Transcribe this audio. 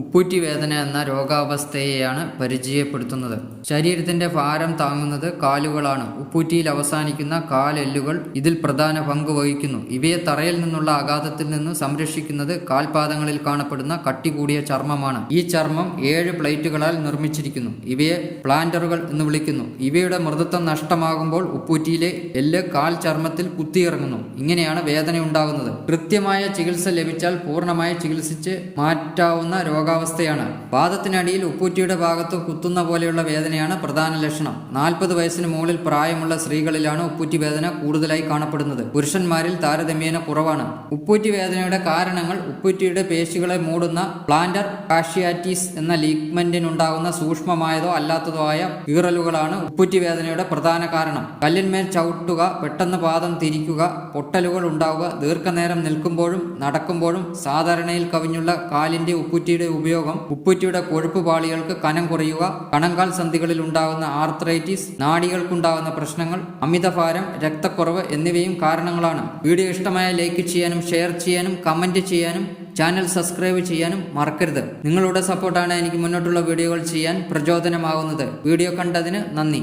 ഉപ്പൂറ്റി വേദന എന്ന രോഗാവസ്ഥയെയാണ് പരിചയപ്പെടുത്തുന്നത്. ശരീരത്തിന്റെ ഭാരം താങ്ങുന്നത് കാലുകളാണ്. ഉപ്പൂറ്റിയിൽ അവസാനിക്കുന്ന കാലെല്ലുകൾ ഇതിൽ പ്രധാന പങ്ക് വഹിക്കുന്നു. ഇവയെ തറയിൽ നിന്നുള്ള ആഘാതത്തിൽ നിന്ന് സംരക്ഷിക്കുന്നത് കാൽപാദങ്ങളിൽ കാണപ്പെടുന്ന കട്ടി കൂടിയ ചർമ്മമാണ്. ഈ ചർമ്മം 7 പ്ലേറ്റുകളാൽ നിർമ്മിച്ചിരിക്കുന്നു. ഇവയെ പ്ലാന്ററുകൾ എന്ന് വിളിക്കുന്നു. ഇവയുടെ മൃദുത്വം നഷ്ടമാകുമ്പോൾ ഉപ്പൂറ്റിയിലെ എല്ല് കാൽ ചർമ്മത്തിൽ കുത്തിയിറങ്ങുന്നു. ഇങ്ങനെയാണ് വേദന ഉണ്ടാകുന്നത്. കൃത്യമായ ചികിത്സ ലഭിച്ചാൽ പൂർണ്ണമായി ചികിത്സിച്ച് മാറ്റാവുന്ന രോഗാവസ്ഥയാണ്. പാദത്തിനടിയിൽ ഉപ്പൂറ്റിയുടെ ഭാഗത്ത് കുത്തുന്ന പോലെയുള്ള വേദനയാണ് പ്രധാന ലക്ഷണം. 40 വയസ്സിന് മുകളിൽ പ്രായമുള്ള സ്ത്രീകളിലാണ് ഉപ്പൂറ്റി വേദന കൂടുതലായി കാണപ്പെടുന്നത്. പുരുഷന്മാരിൽ താരതമ്യേന കുറവാണ്. ഉപ്പൂറ്റി വേദനയുടെ കാരണങ്ങൾ ഉപ്പൂറ്റിയുടെ പേശികളെ മൂടുന്ന പ്ലാന്റർ ഫാഷിയാറ്റിസ് എന്ന ലിഗ്മെന്റിനുണ്ടാകുന്ന സൂക്ഷ്മമായതോ അല്ലാത്തതോ ആയ കീറലുകളാണ് ഉപ്പൂറ്റി വേദനയുടെ പ്രധാന കാരണം. കല്ലിന്മേൽ ചവിട്ടുക, പെട്ടെന്ന് പാദം തിരിക്കുക, പൊട്ടലുകൾ ഉണ്ടാവുക, ദീർഘനേരം നിൽക്കുമ്പോഴും നടക്കുമ്പോഴും സാധാരണയിൽ കവിഞ്ഞുള്ള കാലിന്റെ ഉപ്പൂറ്റിയുടെ ഉപയോഗം, ഉപ്പൂറ്റിയുടെ കൊഴുപ്പ് പാളികൾക്ക് കനം കുറയുക, കണങ്കാൽ സന്ധികളിൽ ഉണ്ടാകുന്ന ആർത്രൈറ്റിസ്, നാഡികൾക്കുണ്ടാകുന്ന പ്രശ്നങ്ങൾ, അമിതഭാരം, രക്തക്കുറവ് എന്നിവയും കാരണങ്ങളാണ്. വീഡിയോ ഇഷ്ടമായ ലൈക്ക് ചെയ്യാനും ഷെയർ ചെയ്യാനും കമന്റ് ചെയ്യാനും ചാനൽ സബ്സ്ക്രൈബ് ചെയ്യാനും മറക്കരുത്. നിങ്ങളുടെ സപ്പോർട്ടാണ് എനിക്ക് മുന്നോട്ടുള്ള വീഡിയോകൾ ചെയ്യാൻ പ്രചോദനമാകുന്നത്. വീഡിയോ കണ്ടതിന് നന്ദി.